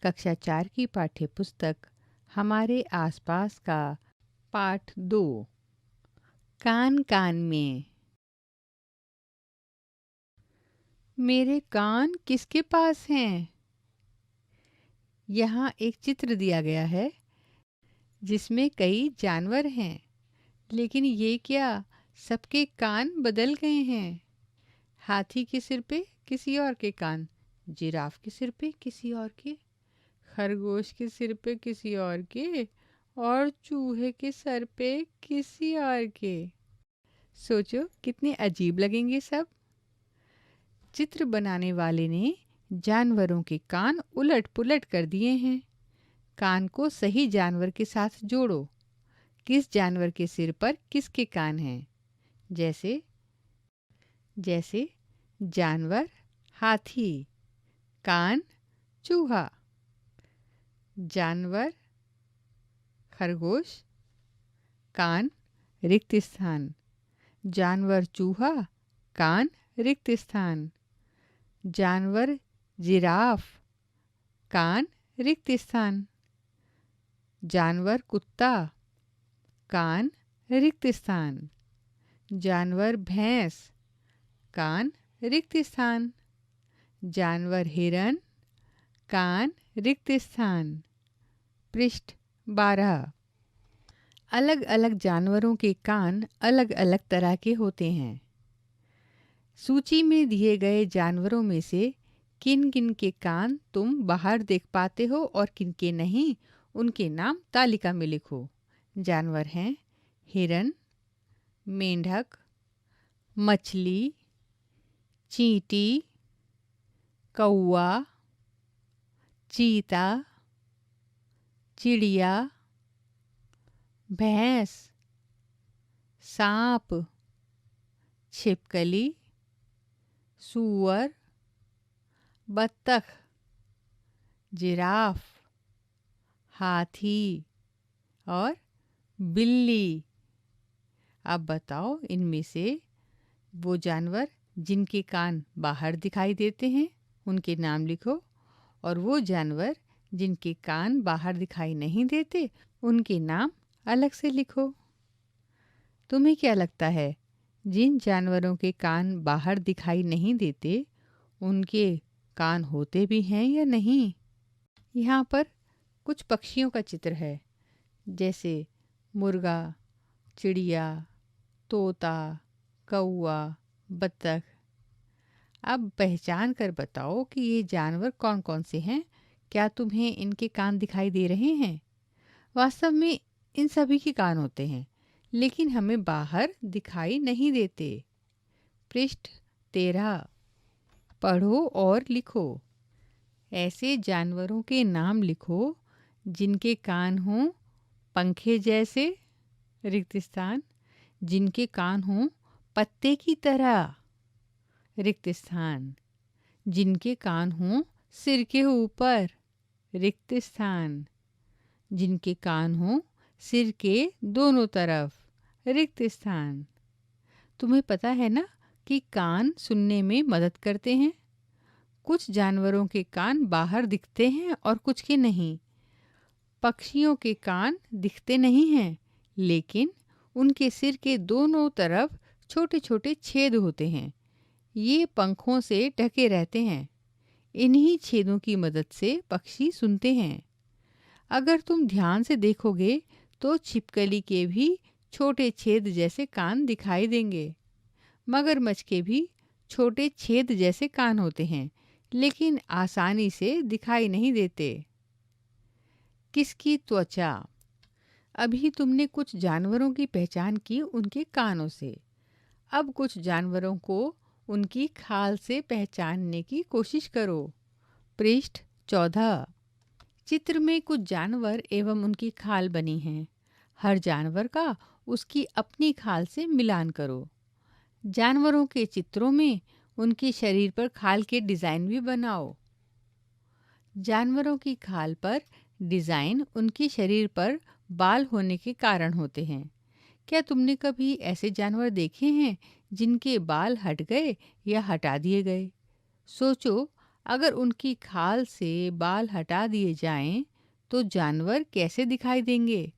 कक्षा 4 की पाठ्य पुस्तक हमारे आसपास का पाठ 2 कान कान में। मेरे कान किसके पास हैं? यहाँ एक चित्र दिया गया है जिसमें कई जानवर हैं, लेकिन ये क्या सबके कान बदल गए हैं? हाथी के सिर पे किसी और के कान, जिराफ के सिर पे किसी और के, खरगोश के सिर पे किसी और के और चूहे के सर पे किसी और के। सोचो कितने अजीब लगेंगे सब। चित्र बनाने वाले ने जानवरों के कान उलट पुलट कर दिए हैं। कान को सही जानवर के साथ जोड़ो। किस जानवर के सिर पर किसके कान हैं? जैसे जैसे जानवर हाथी, कान चूहा, जानवर खरगोश, कान रिक्त स्थान, जानवर चूहा, कान रिक्त स्थान, जानवर जिराफ, कान रिक्त स्थान, जानवर कुत्ता, कान रिक्त स्थान, जानवर भैंस, कान रिक्त स्थान, जानवर हिरन, कान रिक्त स्थान। पृष्ठ 12। अलग अलग जानवरों के कान अलग अलग तरह के होते हैं। सूची में दिए गए जानवरों में से किन किन के कान तुम बाहर देख पाते हो और किन के नहीं, उनके नाम तालिका में लिखो। जानवर हैं हिरन, मेंढक, मछली, चींटी, कौवा, चीता, चिड़िया, भैंस, सांप, छिपकली, सूअर, बत्तख, जिराफ, हाथी और बिल्ली। अब बताओ इनमें से वो जानवर जिनके कान बाहर दिखाई देते हैं उनके नाम लिखो, और वो जानवर जिनके कान बाहर दिखाई नहीं देते उनके नाम अलग से लिखो। तुम्हें क्या लगता है जिन जानवरों के कान बाहर दिखाई नहीं देते उनके कान होते भी हैं या नहीं? यहाँ पर कुछ पक्षियों का चित्र है, जैसे मुर्गा, चिड़िया, तोता, कौवा, बत्तख। अब पहचान कर बताओ कि ये जानवर कौन कौन से हैं। क्या तुम्हें इनके कान दिखाई दे रहे हैं? वास्तव में इन सभी के कान होते हैं, लेकिन हमें बाहर दिखाई नहीं देते। पृष्ठ 13। पढ़ो और लिखो। ऐसे जानवरों के नाम लिखो जिनके कान हों पंखे जैसे, रिक्त स्थान, जिनके कान हों पत्ते की तरह, रिक्त स्थान, जिनके कान हों सिर के ऊपर, रिक्त स्थान, जिनके कान हों सिर के दोनों तरफ, रिक्त स्थान। तुम्हें पता है ना कि कान सुनने में मदद करते हैं। कुछ जानवरों के कान बाहर दिखते हैं और कुछ के नहीं। पक्षियों के कान दिखते नहीं हैं, लेकिन उनके सिर के दोनों तरफ छोटे छोटे छेद होते हैं। ये पंखों से ढके रहते हैं। इन्हीं छेदों की मदद से पक्षी सुनते हैं। अगर तुम ध्यान से देखोगे तो छिपकली के भी छोटे छेद जैसे कान दिखाई देंगे। मगरमच्छ के भी छोटे छेद जैसे कान होते हैं, लेकिन आसानी से दिखाई नहीं देते। किसकी त्वचा? अभी तुमने कुछ जानवरों की पहचान की उनके कानों से। अब कुछ जानवरों को उनकी खाल से पहचानने की कोशिश करो। पृष्ठ 14। चित्र में कुछ जानवर एवं उनकी खाल बनी हैं। हर जानवर का उसकी अपनी खाल से मिलान करो। जानवरों के चित्रों में उनके शरीर पर खाल के डिज़ाइन भी बनाओ। जानवरों की खाल पर डिज़ाइन उनके शरीर पर बाल होने के कारण होते हैं। क्या तुमने कभी ऐसे जानवर देखे हैं जिनके बाल हट गए या हटा दिए गए? सोचो, अगर उनकी खाल से बाल हटा दिए जाएं तो जानवर कैसे दिखाई देंगे?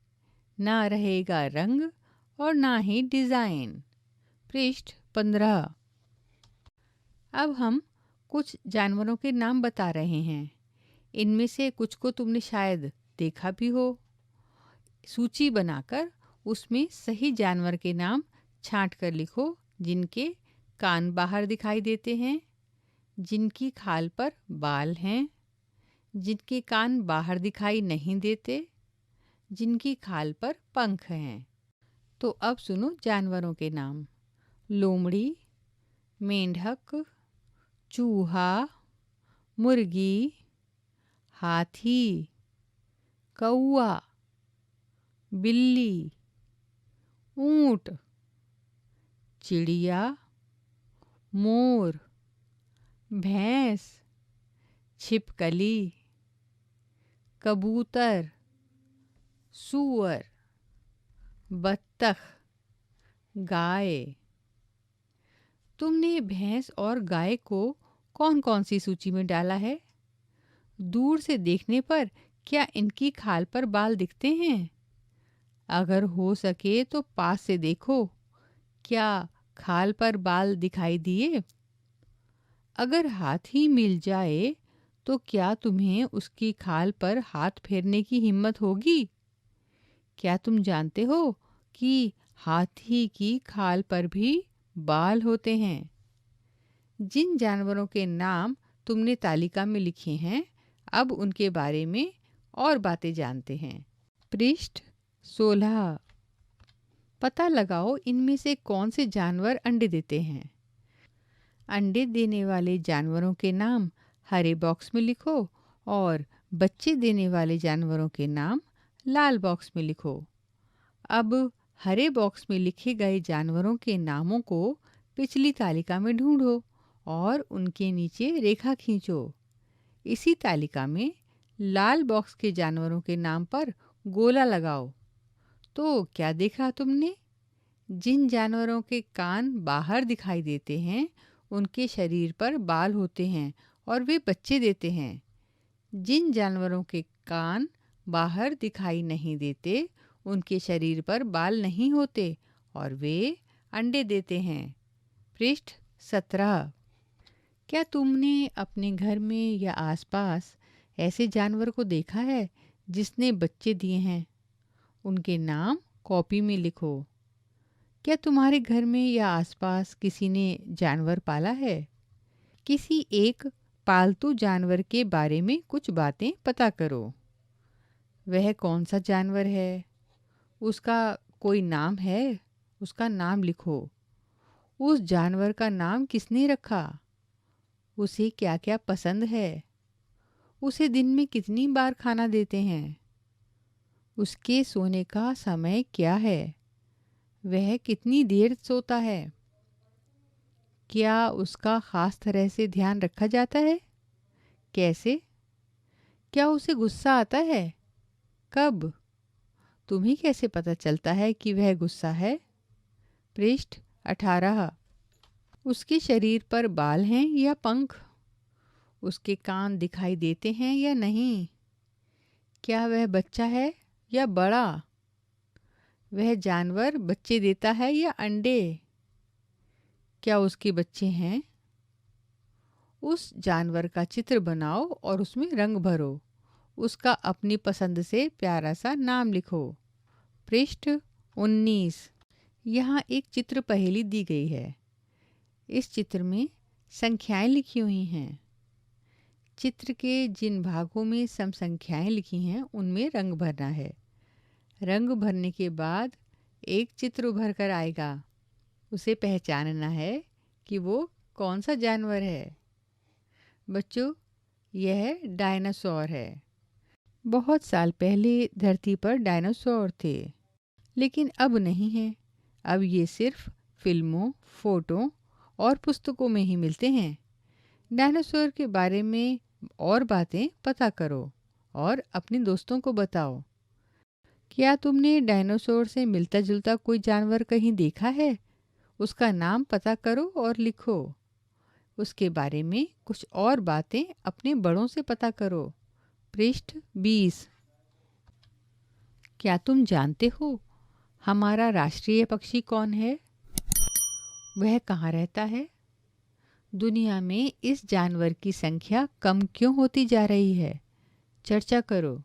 ना रहेगा रंग और ना ही डिज़ाइन। पृष्ठ 15। अब हम कुछ जानवरों के नाम बता रहे हैं। इनमें से कुछ को तुमने शायद देखा भी हो। सूची बनाकर उसमें सही जानवर के नाम छांट कर लिखो, जिनके कान बाहर दिखाई देते हैं, जिनकी खाल पर बाल हैं, जिनके कान बाहर दिखाई नहीं देते, जिनकी खाल पर पंख हैं। तो अब सुनो जानवरों के नाम। लोमड़ी, मेंढक, चूहा, मुर्गी, हाथी, कौआ, बिल्ली, ऊंट, चिड़िया, मोर, भैंस, छिपकली, कबूतर, सूअर, बत्तख, गाय। तुमने भैंस और गाय को कौन कौन सी सूची में डाला है? दूर से देखने पर क्या इनकी खाल पर बाल दिखते हैं? अगर हो सके तो पास से देखो, क्या खाल पर बाल दिखाई दिए? अगर हाथ ही मिल जाए तो क्या तुम्हें उसकी खाल पर हाथ फेरने की हिम्मत होगी? क्या तुम जानते हो कि हाथी की खाल पर भी बाल होते हैं? जिन जानवरों के नाम तुमने तालिका में लिखे हैं, अब उनके बारे में और बातें जानते हैं। पृष्ठ 16। पता लगाओ इनमें से कौन से जानवर अंडे देते हैं। अंडे देने वाले जानवरों के नाम हरे बॉक्स में लिखो और बच्चे देने वाले जानवरों के नाम लाल बॉक्स में लिखो। अब हरे बॉक्स में लिखे गए जानवरों के नामों को पिछली तालिका में ढूंढो और उनके नीचे रेखा खींचो। इसी तालिका में लाल बॉक्स के जानवरों के नाम पर गोला लगाओ। तो क्या देखा तुमने? जिन जानवरों के कान बाहर दिखाई देते हैं उनके शरीर पर बाल होते हैं और वे बच्चे देते हैं। जिन जानवरों के कान बाहर दिखाई नहीं देते उनके शरीर पर बाल नहीं होते और वे अंडे देते हैं। पृष्ठ 17। क्या तुमने अपने घर में या आसपास ऐसे जानवर को देखा है जिसने बच्चे दिए हैं? उनके नाम कॉपी में लिखो। क्या तुम्हारे घर में या आसपास किसी ने जानवर पाला है? किसी एक पालतू जानवर के बारे में कुछ बातें पता करो। वह कौन सा जानवर है? उसका कोई नाम है? उसका नाम लिखो। उस जानवर का नाम किसने रखा? उसे क्या क्या पसंद है? उसे दिन में कितनी बार खाना देते हैं? उसके सोने का समय क्या है? वह कितनी देर सोता है? क्या उसका खास तरह से ध्यान रखा जाता है? कैसे? क्या उसे गुस्सा आता है? कब? तुम्हें कैसे पता चलता है कि वह गुस्सा है? पृष्ठ 18। उसके शरीर पर बाल हैं या पंख? उसके कान दिखाई देते हैं या नहीं? क्या वह बच्चा है या बड़ा? वह जानवर बच्चे देता है या अंडे? क्या उसके बच्चे हैं? उस जानवर का चित्र बनाओ और उसमें रंग भरो। उसका अपनी पसंद से प्यारा सा नाम लिखो। पृष्ठ 19। यहाँ एक चित्र पहेली दी गई है। इस चित्र में संख्याएं लिखी हुई हैं। चित्र के जिन भागों में सम संख्याएं लिखी हैं उनमें रंग भरना है। रंग भरने के बाद एक चित्र उभर कर आएगा। उसे पहचानना है कि वो कौन सा जानवर है। बच्चों, यह डायनासोर है। बहुत साल पहले धरती पर डायनासोर थे, लेकिन अब नहीं है। अब ये सिर्फ फिल्मों, फोटो और पुस्तकों में ही मिलते हैं। डायनासोर के बारे में और बातें पता करो और अपने दोस्तों को बताओ। क्या तुमने डायनासोर से मिलता जुलता कोई जानवर कहीं देखा है? उसका नाम पता करो और लिखो। उसके बारे में कुछ और बातें अपने बड़ों से पता करो। पृष्ठ 20। क्या तुम जानते हो हमारा राष्ट्रीय पक्षी कौन है? वह कहाँ रहता है? दुनिया में इस जानवर की संख्या कम क्यों होती जा रही है? चर्चा करो।